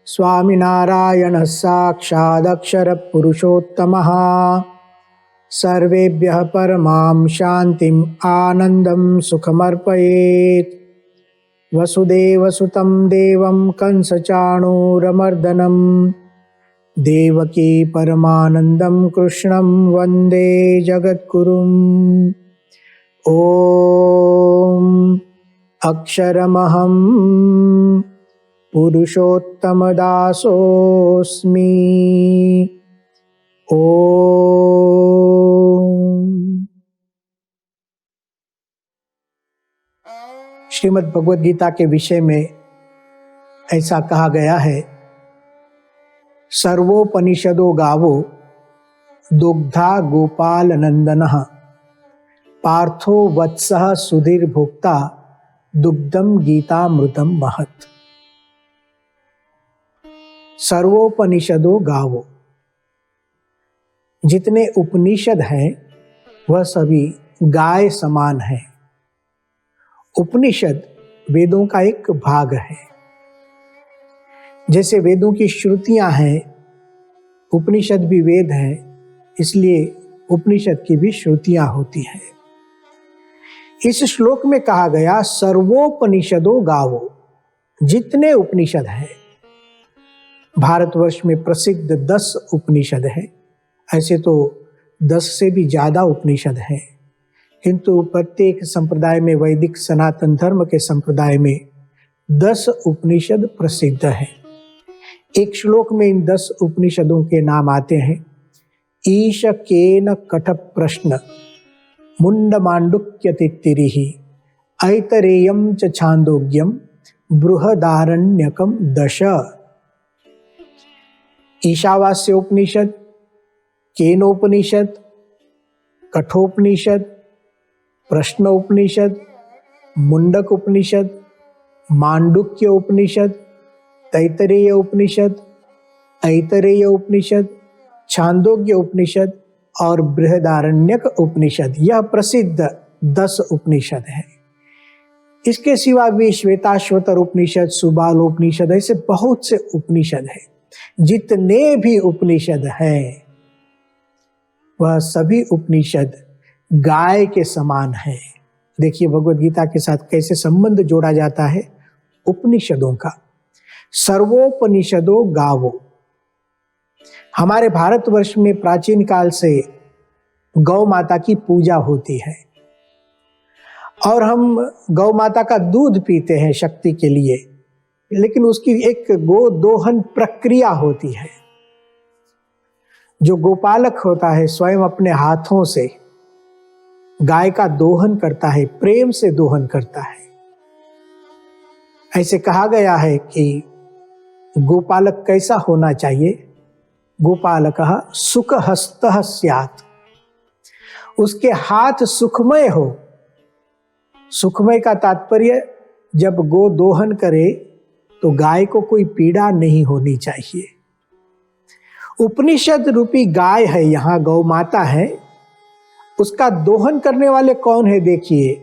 स्वामिनारायणः साक्षादक्षर पुरुषोत्तमः सर्वेभ्यः परमां शान्तिम् आनन्दं सुखमर्पयेत्। वसुदेवसुतं देवं कंसचाणूरमर्दनं देवकी परमानन्दं कृष्णं वन्दे जगद्गुरुम्। ॐ अक्षरमहं पुरुषोत्तमदासोऽस्मि। ॐ श्रीमद् भगवद गीता के विषय में ऐसा कहा गया है, सर्वोपनिषदो गावो दुग्धा गोपाल नंदनः पार्थो वत्सः सुधीर भोक्ता दुग्धम गीतामृतम महत्। सर्वोपनिषदो गावो, जितने उपनिषद हैं वह सभी गाय समान है। उपनिषद वेदों का एक भाग है। जैसे वेदों की श्रुतियां हैं, उपनिषद भी वेद हैं, इसलिए उपनिषद की भी श्रुतियां होती हैं। इस श्लोक में कहा गया सर्वोपनिषदो गावो, जितने उपनिषद हैं। भारतवर्ष में प्रसिद्ध 10 उपनिषद हैं। ऐसे तो 10 से भी ज़्यादा उपनिषद हैं, किंतु प्रत्येक संप्रदाय में, वैदिक सनातन धर्म के संप्रदाय में 10 उपनिषद प्रसिद्ध हैं। एक श्लोक में इन 10 उपनिषदों के नाम आते हैं। ईश केन कठ प्रश्न मुंड मांडुक्य तित्तिरिहि ऐतरेयम च छांदोग्यम बृहदारण्यकम दश। ईशावास्य उपनिषद, केनोपनिषद, कठोपनिषद, प्रश्न उपनिषद, मुंडक उपनिषद, मांडुक्य उपनिषद, तैतरेय उपनिषद, ऐतरेय उपनिषद, छांदोग्य उपनिषद और बृहदारण्यक उपनिषद, यह प्रसिद्ध 10 उपनिषद है। इसके सिवा भी श्वेताश्वतर उपनिषद, सुबालोपनिषद, ऐसे बहुत से उपनिषद हैं। जितने भी उपनिषद हैं वह सभी उपनिषद गाय के समान है। देखिए भगवद गीता के साथ कैसे संबंध जोड़ा जाता है उपनिषदों का। सर्वोपनिषदो गावो। हमारे भारतवर्ष में प्राचीन काल से गौ माता की पूजा होती है और हम गौ माता का दूध पीते हैं शक्ति के लिए, लेकिन उसकी एक गो दोहन प्रक्रिया होती है। जो गोपालक होता है स्वयं अपने हाथों से गाय का दोहन करता है, प्रेम से दोहन करता है। ऐसे कहा गया है कि गोपालक कैसा होना चाहिए। गोपालकः सुखहस्तः स्यात्, उसके हाथ सुखमय हो। सुखमय का तात्पर्य जब गो दोहन करे तो गाय को कोई पीड़ा नहीं होनी चाहिए। उपनिषद रूपी गाय है, यहाँ गौ माता है, उसका दोहन करने वाले कौन है देखिए,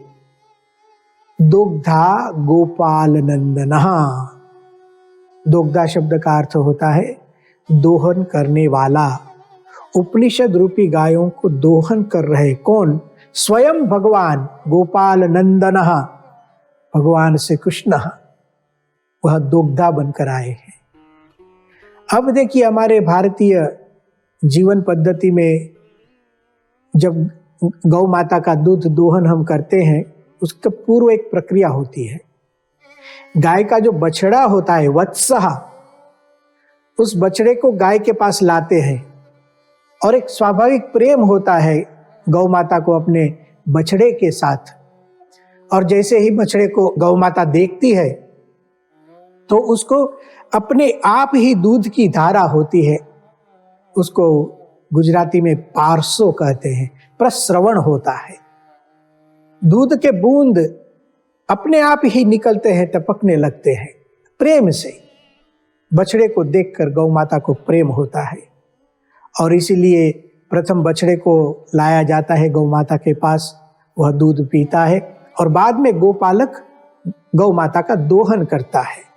दुग्धा गोपाल नंदनः। दुग्धा शब्द का अर्थ होता है दोहन करने वाला। उपनिषद रूपी गायों को दोहन कर रहे कौन? स्वयं भगवान गोपाल नंदनः, भगवान श्री कृष्ण, वह दुग्धा बनकर आए हैं। अब देखिए हमारे भारतीय जीवन पद्धति में जब गौ माता का दूध दोहन हम करते हैं, उसका पूर्व एक प्रक्रिया होती है। गाय का जो बछड़ा होता है वत्सः, उस बछड़े को गाय के पास लाते हैं और एक स्वाभाविक प्रेम होता है गौ माता को अपने बछड़े के साथ। और जैसे ही बछड़े को गौ माता देखती है तो उसको अपने आप ही दूध की धारा होती है, उसको गुजराती में पारसो कहते हैं, प्रस्रवण होता है। दूध के बूंद अपने आप ही निकलते हैं, टपकने लगते हैं प्रेम से। बछड़े को देखकर गौ माता को प्रेम होता है और इसीलिए प्रथम बछड़े को लाया जाता है गौ माता के पास, वह दूध पीता है और बाद में गोपालक गौ माता का दोहन करता है।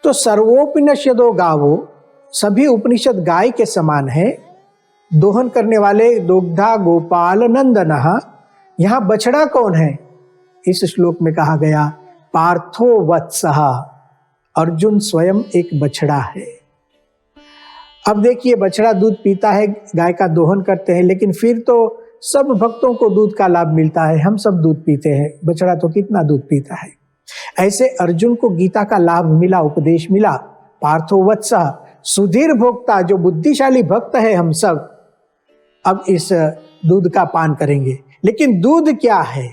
तो सर्वोपनिषदो गावो, सभी उपनिषद गाय के समान है। दोहन करने वाले दुग्धा गोपाल नंदनः, यहां बछड़ा कौन है? इस श्लोक में कहा गया पार्थो वत्सः, अर्जुन स्वयं एक बछड़ा है। अब देखिए, बछड़ा दूध पीता है, गाय का दोहन करते हैं, लेकिन फिर तो सब भक्तों को दूध का लाभ मिलता है, हम सब दूध पीते हैं, बछड़ा तो कितना दूध पीता है। ऐसे अर्जुन को गीता का लाभ मिला, उपदेश मिला। पार्थो वत्सः, सुधीर भोक्ता, जो बुद्धिशाली भक्त है हम सब, अब इस दूध का पान करेंगे। लेकिन दूध क्या है?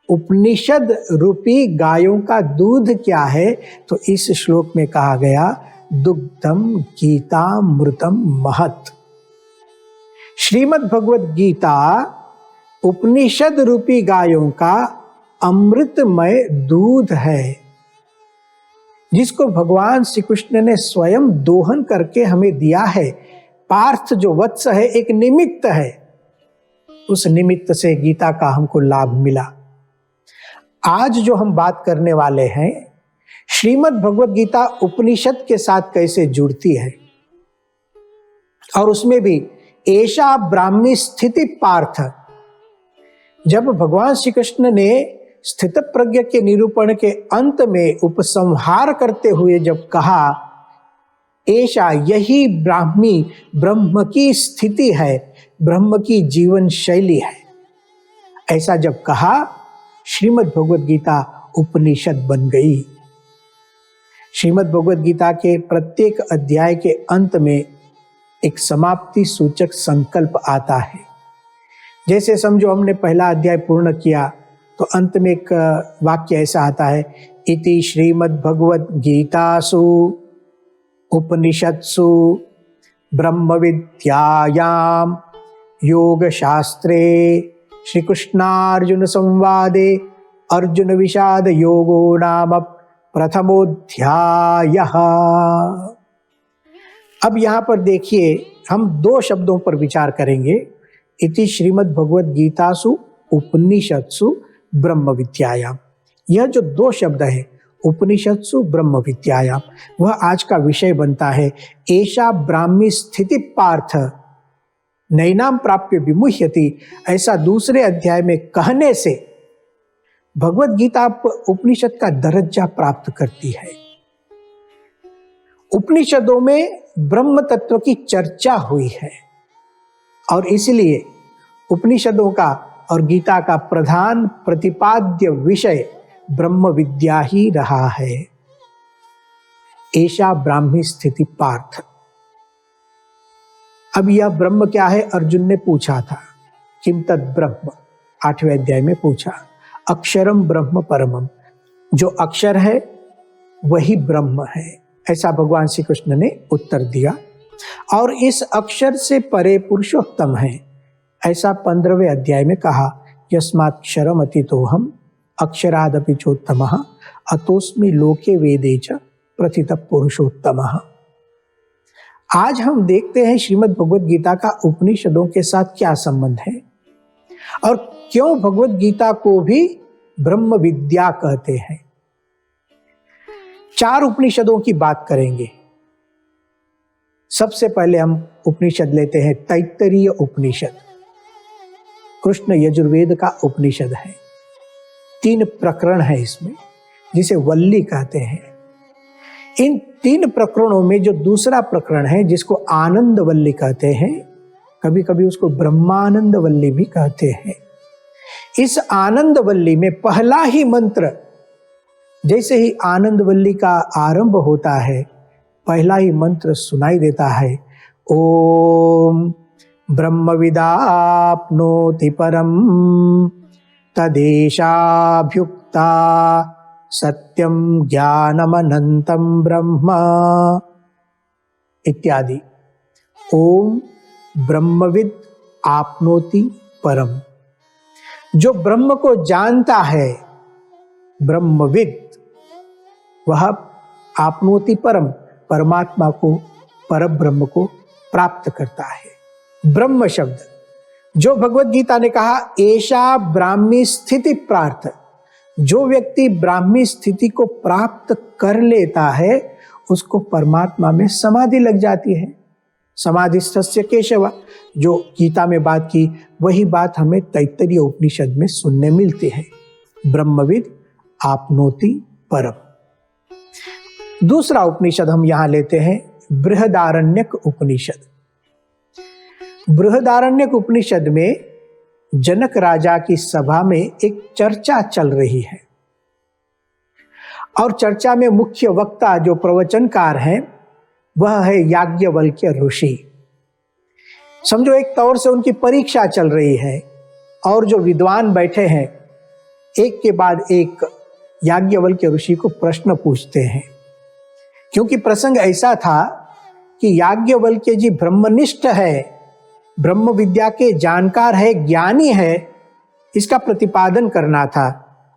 उपनिषद रूपी गायों का दूध क्या है? तो इस श्लोक में कहा गया दुग्धम गीतामृतम महत्। श्रीमद् भगवद गीता उपनिषद रूपी गायों का अमृतमय दूध है, जिसको भगवान श्री कृष्ण ने स्वयं दोहन करके हमें दिया है। पार्थ जो वत्स है एक निमित्त है, उस निमित्त से गीता का हमको लाभ मिला। आज जो हम बात करने वाले हैं, श्रीमद् भगवद गीता उपनिषद के साथ कैसे जुड़ती है, और उसमें भी एषा ब्राह्मी स्थिति पार्थ। जब भगवान श्री कृष्ण ने स्थित प्रज्ञ के निरूपण के अंत में उपसंहार करते हुए जब कहा ऐसा यही ब्राह्मी ब्रह्म की स्थिति है, ब्रह्म की जीवन शैली है, ऐसा जब कहा, श्रीमद् भगवद गीता उपनिषद बन गई। श्रीमद् भगवद गीता के प्रत्येक अध्याय के अंत में एक समाप्ति सूचक संकल्प आता है। जैसे समझो हमने पहला अध्याय पूर्ण किया तो अंत में एक वाक्य ऐसा आता है, इति श्रीमद् भगवद गीतासु उपनिषत्सु ब्रह्म विद्यायाम योग शास्त्रे श्री कृष्णार्जुन संवादे अर्जुन विषाद योगो नाम प्रथमोध्यायः। अब यहाँ पर देखिए, हम दो शब्दों पर विचार करेंगे। इति श्रीमद् भगवद गीतासु उपनिषत्सु ब्रह्म विद्यायाम, यह जो दो शब्द है उपनिषत्सु ब्रह्म विद्यायाम, वह आज का विषय बनता है। एषा ब्राह्मी स्थिति पार्थ नैनाम प्राप्य विमुह्यति, ऐसा दूसरे अध्याय में कहने से भगवद गीता उपनिषद का दर्जा प्राप्त करती है। उपनिषदों में ब्रह्म तत्व की चर्चा हुई है, और इसलिए उपनिषदों का और गीता का प्रधान प्रतिपाद्य विषय ब्रह्म विद्या ही रहा है। ऐसा ब्राह्मी स्थिति पार्थ। अब यह ब्रह्म क्या है, अर्जुन ने पूछा था। किम तद ब्रह्म, 8वें अध्याय में पूछा। अक्षरम ब्रह्म परमम, जो अक्षर है वही ब्रह्म है, ऐसा भगवान श्री कृष्ण ने उत्तर दिया। और इस अक्षर से परे पुरुषोत्तम है, ऐसा 15वें अध्याय में कहा। यस्माक्षरम अतीतोहम अक्षरादपि चोत्तमः अतोस्मि लोके वेदे च प्रथितः पुरुषोत्तमः। आज हम देखते हैं श्रीमद् भगवद गीता का उपनिषदों के साथ क्या संबंध है, और क्यों भगवद गीता को भी ब्रह्म विद्या कहते हैं। 4 उपनिषदों की बात करेंगे। सबसे पहले हम उपनिषद लेते हैं तैत्तरीय उपनिषद, कृष्ण यजुर्वेद का उपनिषद है। 3 प्रकरण है इसमें, जिसे वल्ली कहते हैं। इन 3 प्रकरणों में जो दूसरा प्रकरण है, जिसको आनंद वल्ली कहते हैं, कभी कभी उसको ब्रह्मानंद वल्ली भी कहते हैं। इस आनंद वल्ली में पहला ही मंत्र, जैसे ही आनंद वल्ली का आरंभ होता है, पहला ही मंत्र सुनाई देता है, ओम ब्रह्मविदाप्नोति परम तदेशाभ्युक्ता सत्यम ज्ञानमनंतम ब्रह्म इत्यादि। ओम ब्रह्मविद आपनोति परम, जो ब्रह्म को जानता है, ब्रह्मविद, वह आपनोति परम, परमात्मा को, परब्रह्म को प्राप्त करता है। ब्रह्म शब्द जो भगवद गीता ने कहा एषा ब्राह्मी स्थिति प्रार्थ, जो व्यक्ति ब्राह्मी स्थिति को प्राप्त कर लेता है उसको परमात्मा में समाधि लग जाती है। समाधिस्थस्य केशव, जो गीता में बात की वही बात हमें तैत्तरीय उपनिषद में सुनने मिलती है। ब्रह्मविद आपनोति परम। दूसरा उपनिषद हम यहां लेते हैं बृहदारण्यक उपनिषद। बृहदारण्यक उपनिषद में जनक राजा की सभा में एक चर्चा चल रही है और चर्चा में मुख्य वक्ता जो प्रवचनकार हैं वह है याज्ञवल्क्य ऋषि। समझो एक तौर से उनकी परीक्षा चल रही है और जो विद्वान बैठे हैं एक के बाद एक याज्ञवल्क्य ऋषि को प्रश्न पूछते हैं। क्योंकि प्रसंग ऐसा था कि याज्ञवल्क्य जी ब्रह्मनिष्ठ है, ब्रह्म विद्या के जानकार है, ज्ञानी है, इसका प्रतिपादन करना था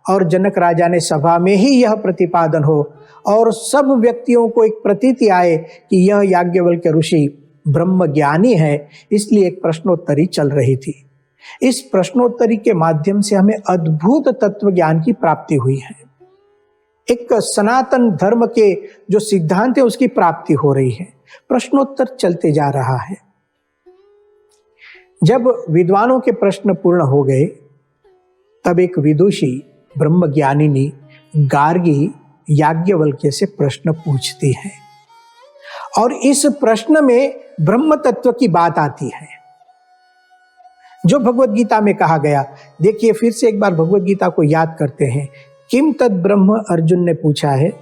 और जनक राजा ने सभा में ही यह प्रतिपादन हो और सब व्यक्तियों को एक प्रतीति आए कि यह याज्ञवल्क्य ऋषि ब्रह्म ज्ञानी है, इसलिए एक प्रश्नोत्तरी चल रही थी। इस प्रश्नोत्तरी के माध्यम से हमें अद्भुत तत्व ज्ञान की प्राप्ति हुई है। एक सनातन धर्म के जो सिद्धांत है उसकी प्राप्ति हो रही है। प्रश्नोत्तर चलते जा रहा है। जब विद्वानों के प्रश्न पूर्ण हो गए तब एक विदुषी ब्रह्मज्ञानिनी गार्गी याज्ञवल्क्य से प्रश्न पूछती है और इस प्रश्न में ब्रह्म तत्व की बात आती है जो भगवत गीता में कहा गया। देखिए फिर से एक बार भगवत गीता को याद करते हैं। किम तद ब्रह्म, अर्जुन ने पूछा है,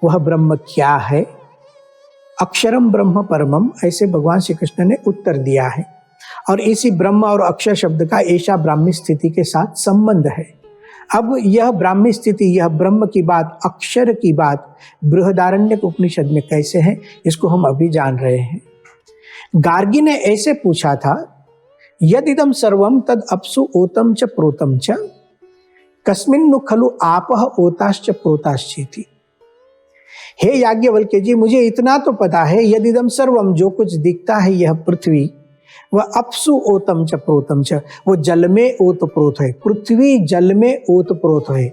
वह ब्रह्म क्या है? अक्षरम ब्रह्म परमम, ऐसे भगवान श्री कृष्ण ने उत्तर दिया है। और इसी ब्रह्म और अक्षर शब्द का ऐशा ब्राह्मी स्थिति के साथ संबंध है। अब यह ब्राह्मी स्थिति, यह ब्रह्म की बात, अक्षर की बात बृहदारण्यक उपनिषद में कैसे है इसको हम अभी जान रहे हैं। गार्गी ने ऐसे पूछा था, यदिदम सर्वम तद अपसु ओतम च प्रोतम च कस्मिन्नु खलु आपह ओताश्च प्रोताश्चेति। हे याज्ञवल्क्य जी, मुझे इतना तो पता है, यदिदम सर्वम, जो कुछ दिखता है यह पृथ्वी, वह अपसु ओतम च प्रोतम च, वो जल में ओतप्रोत है। पृथ्वी जल में ओतप्रोत है,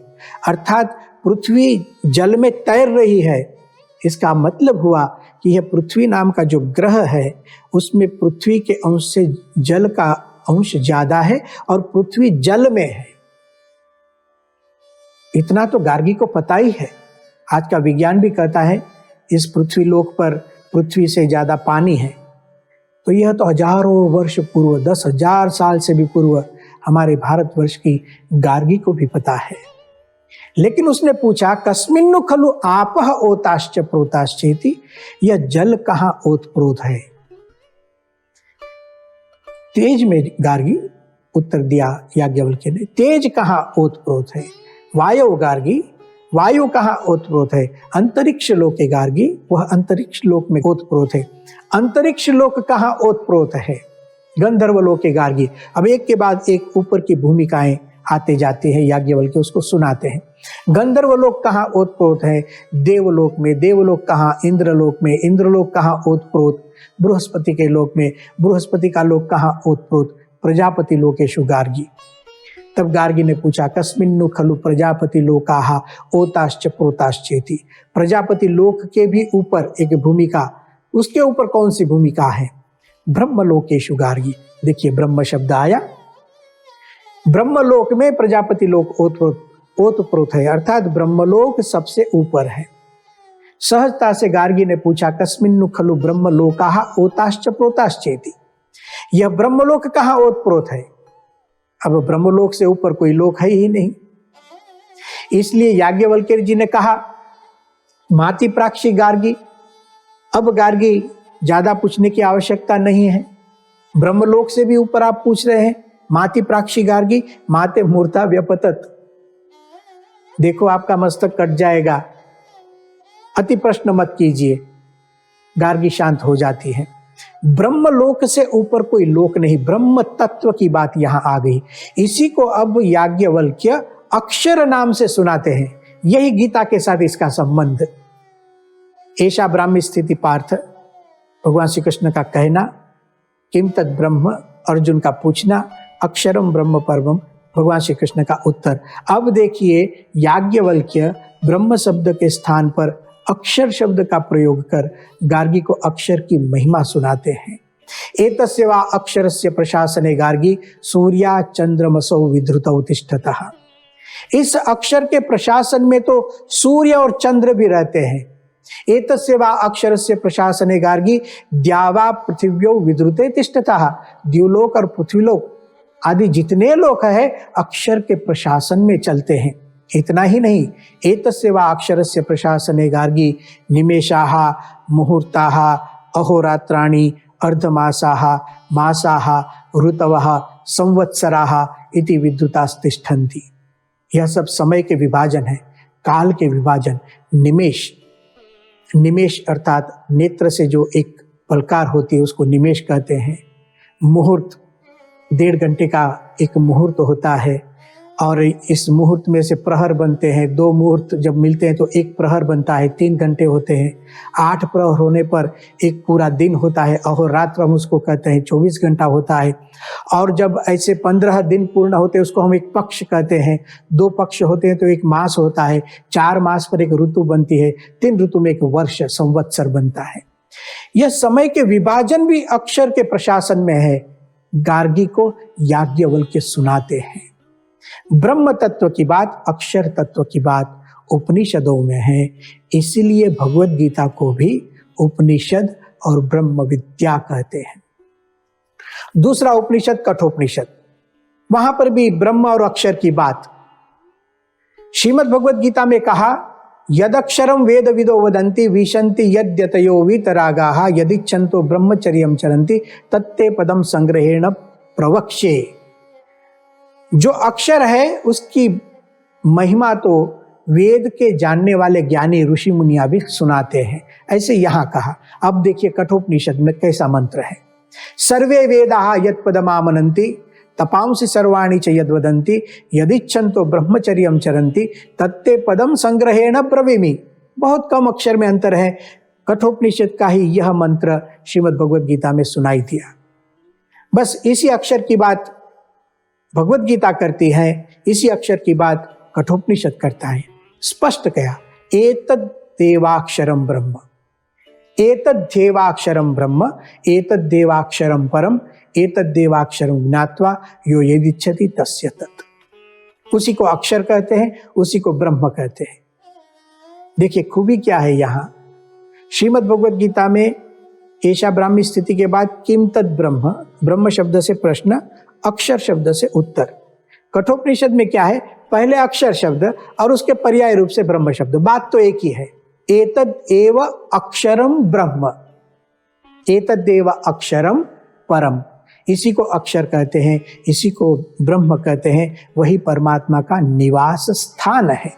अर्थात पृथ्वी जल में तैर रही है। इसका मतलब हुआ कि यह पृथ्वी नाम का जो ग्रह है उसमें पृथ्वी के अंश से जल का अंश ज्यादा है और पृथ्वी जल में है। इतना तो गार्गी को पता ही है। आज का विज्ञान भी कहता है इस पृथ्वी लोक पर पृथ्वी से ज्यादा पानी है। तो यह तो हजारों वर्ष पूर्व, 10,000 साल से भी पूर्व हमारे भारतवर्ष की गार्गी को भी पता है। लेकिन उसने पूछा, कस्मिन्नु खलु आपह ओताश्च प्रोताश्चेति, यह जल कहां ओतप्रोत है? तेज में गार्गी उत्तर दिया याज्ञवल्क्य ने, तेज कहां ओतप्रोत है? वायु गार्गी, वायु कहां ओतप्रोत है? अंतरिक्ष लोक है गार्गी, वह अंतरिक्ष लोक में ओतप्रोत है। अंतरिक्ष लोक कहां ओतप्रोत है? गंधर्व लोक है गार्गी। अब एक के बाद एक ऊपर की भूमिकाएं आते जाते हैं, याज्ञवल्क्य उसको सुनाते हैं। गंधर्व लोक कहां ओतप्रोत है? देवलोक में। देवलोक कहां? इंद्रलोक में। इंद्रलोक कहां ओतप्रोत? बृहस्पति के लोक में। बृहस्पति का लोक कहां ओतप्रोत? प्रजापति लोकेषु गार्गी। तब गार्गी ने पूछा, कस्मिन्नु खलु प्रजापति लोकाः ओताश्च प्रोताश्चेति। प्रजापति लोक के भी ऊपर एक भूमिका, उसके ऊपर कौन सी भूमिका है? ब्रह्म लोकेषु गार्गी। देखिए ब्रह्म शब्द आया, ब्रह्मलोक में प्रजापति लोक ओतप्रोत है, अर्थात ब्रह्मलोक सबसे ऊपर है। सहजता से गार्गी ने पूछा, कस्मिन्नु खलु ब्रह्मलोकाः ओताश्च प्रोताश्चेति, यह ब्रह्मलोक कहां ओतप्रोत है? अब ब्रह्मलोक से ऊपर कोई लोक है ही नहीं। इसलिए याज्ञवल्क्य जी ने कहा, माति प्राक्षी गार्गी, अब गार्गी ज्यादा पूछने की आवश्यकता नहीं है, ब्रह्मलोक से भी ऊपर आप पूछ रहे हैं। माति प्राक्षी गार्गी, माते मूर्ता व्यपतत, देखो आपका मस्तक कट जाएगा, अति प्रश्न मत कीजिए। गार्गी शांत हो जाती है। ब्रह्मलोक से ऊपर कोई लोक नहीं, ब्रह्म तत्व की बात यहां आ गई। इसी को अब याज्ञवल्क्य अक्षर नाम से सुनाते हैं। यही गीता के साथ इसका संबंध। ऐशा ब्राह्मी स्थिति पार्थ, भगवान श्री कृष्ण का कहना, किम तद ब्रह्म, अर्जुन का पूछना, अक्षरम ब्रह्म परमम, भगवान श्री कृष्ण का उत्तर। अब देखिए, याज्ञवल्क्य ब्रह्म शब्द के स्थान पर अक्षर शब्द का प्रयोग कर गार्गी को अक्षर की महिमा सुनाते हैं। एतस्य वा अक्षरस्य प्रशासने गार्गी सूर्या चंद्रमसौ विधृतौ तिष्ठतः। इस अक्षर के प्रशासन में तो सूर्य और चंद्र भी रहते हैं। एतस्य वा अक्षरस्य प्रशासने गार्गी द्यावा पृथिव्यो विधृते तिष्ठतः। द्युलोक और पृथ्वीलोक आदि जितने लोक है अक्षर के प्रशासन में चलते हैं। इतना ही नहीं, एतस्य वा अक्षरस्य प्रशासने गार्गी निमेषाः मुहूर्ताः अहोरात्राणि अर्धमासाः मासाः ऋतवः संवत्सराः इति विद्युतास्तिष्ठन्ति। यह सब समय के विभाजन है, काल के विभाजन। निमेष, निमेष अर्थात नेत्र से जो एक पलकार होती है उसको निमेष कहते हैं। मुहूर्त, 1.5 घंटे का एक मुहूर्त होता है और इस मुहूर्त में से प्रहर बनते हैं। 2 मुहूर्त जब मिलते हैं तो एक प्रहर बनता है, 3 घंटे होते हैं। 8 प्रहर होने पर एक पूरा दिन होता है, अहोरात्र हम उसको कहते हैं, 24 घंटा होता है। और जब ऐसे 15 दिन पूर्ण होते हैं उसको हम एक पक्ष कहते हैं। 2 पक्ष होते हैं तो एक मास होता है। 4 मास पर एक ऋतु बनती है। 3 ऋतु में एक वर्ष संवत्सर बनता है। यह समय के विभाजन भी अक्षर के प्रशासन में है। गार्गी को याज्ञवल्क्य सुनाते हैं। ब्रह्म तत्व की बात, अक्षर तत्व की बात उपनिषदों में है। इसलिए भगवत गीता को भी उपनिषद और ब्रह्म विद्या कहते हैं। दूसरा उपनिषद कठोपनिषद, वहां पर भी ब्रह्म और अक्षर की बात। श्रीमद् भगवत गीता में कहा, यदक्षरम वेद विदो वदन्ति विशन्ति यद्यतयो वीतरागाः यदिच्छन्तो ब्रह्मचर्यं चरन्ति तत्ते पदम संग्रहेण प्रवक्ष्ये। जो अक्षर है उसकी महिमा तो वेद के जानने वाले ज्ञानी ऋषि मुनियां भी सुनाते हैं। ऐसे यहां कहा। अब देखिए कठोपनिषद में कैसा मंत्र है। सर्वे वेदाः यत्पदमामनन्ति तपांसि सर्वाणि च यद्वदन्ति यदिच्छन्तो ब्रह्मचर्यं चरन्ति तत्ते पदम संग्रहेण ब्रवीमि। बहुत कम अक्षर में अंतर है। कठोपनिषद का ही यह मंत्र श्रीमद् भगवत गीता में सुनाई दिया। बस इसी अक्षर की बात भगवत गीता करती है, इसी अक्षर की बात कठोपनिषद करता है। स्पष्ट कहा, एतद् देवाक्षरम ब्रह्म, एतद् देवाक्षरम ब्रह्म, एतद् देवाक्षरम परम, एतद् देवाक्षरम ज्ञात्वा यो यदिच्छति तस्य तत्। उसी को अक्षर कहते हैं, उसी को ब्रह्म कहते हैं। देखिए खूबी क्या है यहाँ। श्रीमद् भगवत गीता में एषा ब्राह्मी स्थिति के बाद किम तद ब्रह्म, ब्रह्म शब्द से प्रश्न, अक्षर शब्द से उत्तर। कठोपनिषद में क्या है, पहले अक्षर शब्द और उसके पर्याय रूप से ब्रह्म शब्द। बात तो एक ही है, एतद् एव अक्षरम ब्रह्म, एतद् एव अक्षरम परम। इसी को अक्षर कहते हैं, इसी को ब्रह्म कहते हैं। वही परमात्मा का निवास स्थान है।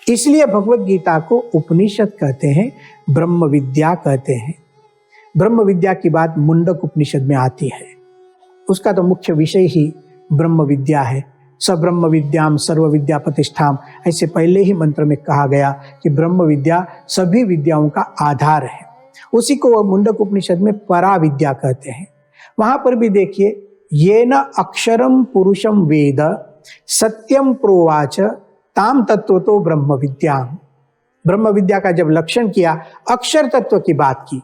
इसलिए भगवत गीता को उपनिषद कहते हैं, ब्रह्म विद्या कहते हैं। ब्रह्म विद्या की बात मुंडक उपनिषद में आती है। उसका तो मुख्य विषय ही ब्रह्म विद्या है। स ब्रह्म विद्याम सर्व विद्या प्रतिष्ठाम, ऐसे पहले ही मंत्र में कहा गया कि ब्रह्म विद्या सभी विद्याओं का आधार है। उसी को मुंडक उपनिषद में परा विद्या कहते हैं। वहां पर भी देखिए, येन अक्षरम पुरुषम वेद सत्यम प्रोवाच ताम तत्वतो ब्रह्म विद्याम। ब्रह्म विद्या का जब लक्षण किया, अक्षर तत्व की बात की।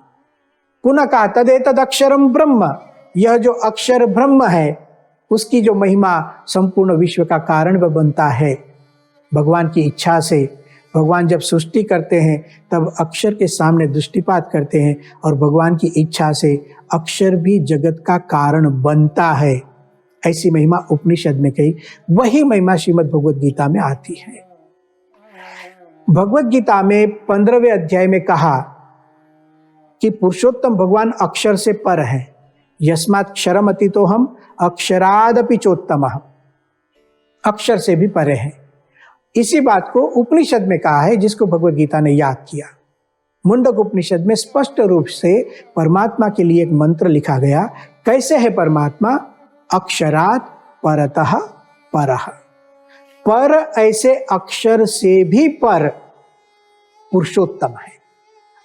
पुनः कहा तदेतद अक्षरम ब्रह्म, यह जो अक्षर ब्रह्म है उसकी जो महिमा संपूर्ण विश्व का कारण वह बनता है। भगवान की इच्छा से भगवान जब सृष्टि करते हैं तब अक्षर के सामने दृष्टिपात करते हैं और भगवान की इच्छा से अक्षर भी जगत का कारण बनता है। ऐसी महिमा उपनिषद में कही, वही महिमा श्रीमद् भगवत गीता में आती है। भगवत गीता में 15वें अध्याय में कहा कि पुरुषोत्तम भगवान अक्षर से पर है। यस्मात् क्षरम अतितो हम अक्षरादपि चोत्तमः, अक्षर से भी परे है। इसी बात को उपनिषद में कहा है, जिसको भगवत गीता ने याद किया। मुंडक उपनिषद में स्पष्ट रूप से परमात्मा के लिए एक मंत्र लिखा गया। कैसे है परमात्मा? अक्षरात् परतः परः। पर ऐसे अक्षर से भी पर पुरुषोत्तम है।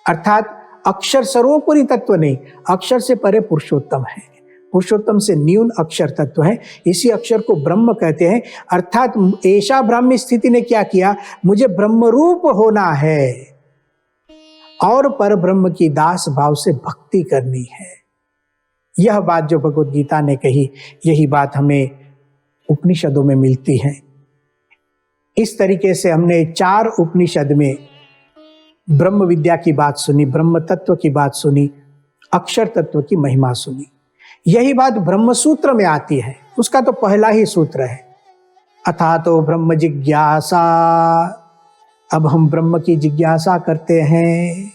अर्थात अक्षर सर्वोपरि तत्व नहीं, अक्षर से परे पुरुषोत्तम है। पुरुषोत्तम से न्यून अक्षर तत्व है, इसी अक्षर को ब्रह्म कहते हैं। अर्थात ऐसा ब्राह्मी स्थिति ने क्या किया, मुझे ब्रह्मरूप होना है और पर ब्रह्म की दास भाव से भक्ति करनी है। यह बात जो भगवद गीता ने कही, यही बात हमें उपनिषदों में मिलती है। इस तरीके से हमने 4 उपनिषद में ब्रह्म विद्या की बात सुनी, ब्रह्म तत्व की बात सुनी, अक्षर तत्व की महिमा सुनी। यही बात ब्रह्म सूत्र में आती है। उसका तो पहला ही सूत्र है, अथा तो ब्रह्म जिज्ञासा। अब हम ब्रह्म की जिज्ञासा करते हैं।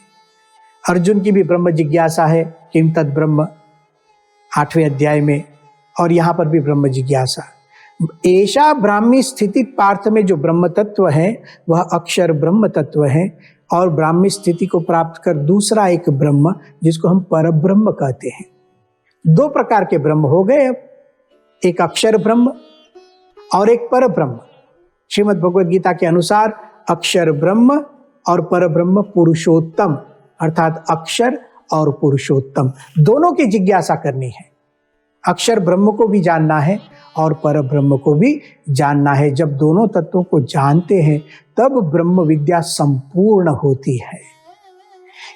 अर्जुन की भी ब्रह्म जिज्ञासा है, किम तद ब्रह्म, 8वें अध्याय में, और यहाँ पर भी ब्रह्म जिज्ञासा। ऐसा ब्राह्मी स्थिति पार्थ में जो ब्रह्म तत्व है वह अक्षर ब्रह्म तत्व है, और ब्राह्मी स्थिति को प्राप्त कर दूसरा एक ब्रह्म जिसको हम पर ब्रह्म कहते हैं। 2 प्रकार के ब्रह्म हो गए अब, एक अक्षर ब्रह्म और एक पर ब्रह्म। श्रीमद् भगवद गीता के अनुसार अक्षर ब्रह्म और पर ब्रह्म पुरुषोत्तम, अर्थात अक्षर और पुरुषोत्तम दोनों की जिज्ञासा करनी है। अक्षर ब्रह्म को भी जानना है और पर ब्रह्म को भी जानना है। जब दोनों तत्वों को जानते हैं तब ब्रह्म विद्या संपूर्ण होती है।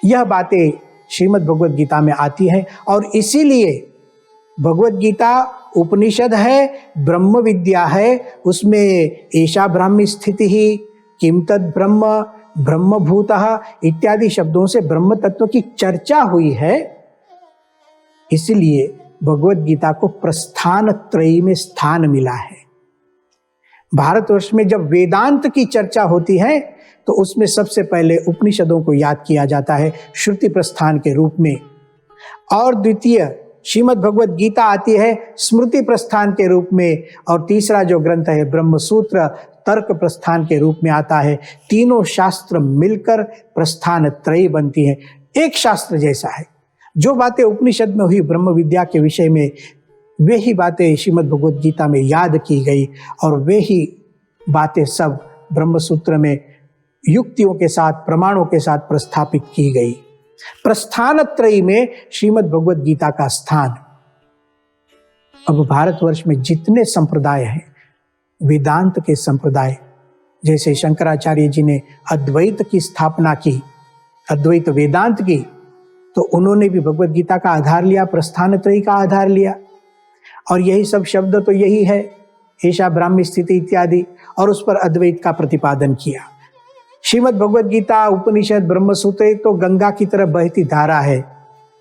यह बातें श्रीमद् भगवद गीता में आती है, और इसीलिए भगवद गीता उपनिषद है, ब्रह्म विद्या है। उसमें ऐसा ब्राह्मी स्थिति ही, किम तद ब्रह्म, ब्रह्मभूतः इत्यादि शब्दों से ब्रह्म तत्व की चर्चा हुई है। इसलिए भगवद गीता को प्रस्थान त्रयी में स्थान मिला है। भारतवर्ष में जब वेदांत की चर्चा होती है तो उसमें सबसे पहले उपनिषदों को याद किया जाता है श्रुति प्रस्थान के रूप में, और द्वितीय श्रीमद् भगवद गीता आती है स्मृति प्रस्थान के रूप में, और तीसरा जो ग्रंथ है ब्रह्म सूत्र तर्क प्रस्थान के रूप में आता है। तीनों शास्त्र मिलकर प्रस्थान त्रयी बनती है, एक शास्त्र जैसा है। जो बातें उपनिषद में हुई ब्रह्म विद्या के विषय में, वे ही बातें श्रीमद् भगवद गीता में याद की गई, और वे ही बातें सब ब्रह्म सूत्र में युक्तियों के साथ, प्रमाणों के साथ प्रस्थापित की गई। प्रस्थान त्रयी में श्रीमद् भगवद गीता का स्थान। अब भारतवर्ष में जितने संप्रदाय हैं, वेदांत के संप्रदाय, जैसे शंकराचार्य जी ने अद्वैत की स्थापना की, अद्वैत वेदांत की, तो उन्होंने भी भगवद गीता का आधार लिया, प्रस्थान त्रयी का आधार लिया, और यही सब शब्द तो यही है, ऐसा ब्राह्मी स्थिति इत्यादि, और उस पर अद्वैत का प्रतिपादन किया। श्रीमद् भगवद गीता, उपनिषद, ब्रह्म सूत्र तो गंगा की तरह बहती धारा है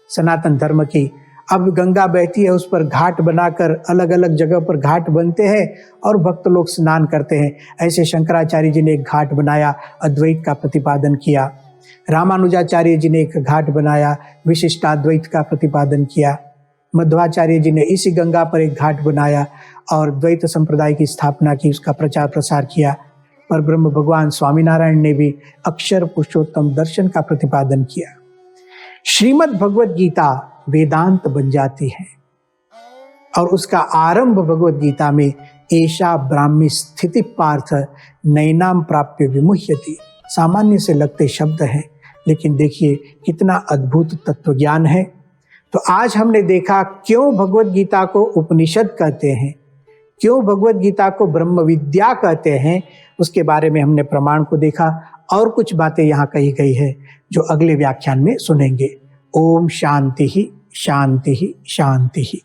सनातन धर्म की। अब गंगा बहती है, उस पर घाट बनाकर अलग अलग जगह पर घाट बनते हैं और भक्त लोग स्नान करते हैं। ऐसे शंकराचार्य जी ने एक घाट बनाया, अद्वैत का प्रतिपादन किया। रामानुजाचार्य जी ने एक घाट बनाया, विशिष्टाद्वैत का प्रतिपादन किया। मध्वाचार्य जी ने इसी गंगा पर एक घाट बनाया और द्वैत संप्रदाय की स्थापना की, उसका प्रचार प्रसार किया। पर ब्रह्म भगवान स्वामीनारायण ने भी अक्षर पुरुषोत्तम दर्शन का प्रतिपादन किया। श्रीमद् भगवद गीता वेदांत बन जाती है, और उसका आरंभ भगवद गीता में ऐसा ब्राह्मी स्थिति पार्थ नैनाम प्राप्य विमुह्यति, सामान्य से लगते शब्द हैं, लेकिन देखिए कितना अद्भुत तत्व ज्ञान है। तो आज हमने देखा क्यों भगवद गीता को उपनिषद कहते हैं, क्यों भगवद गीता को ब्रह्म विद्या कहते हैं, उसके बारे में हमने प्रमाण को देखा, और कुछ बातें यहाँ कही गई है जो अगले व्याख्यान में सुनेंगे। ओम शांति ही शांति ही शांति ही।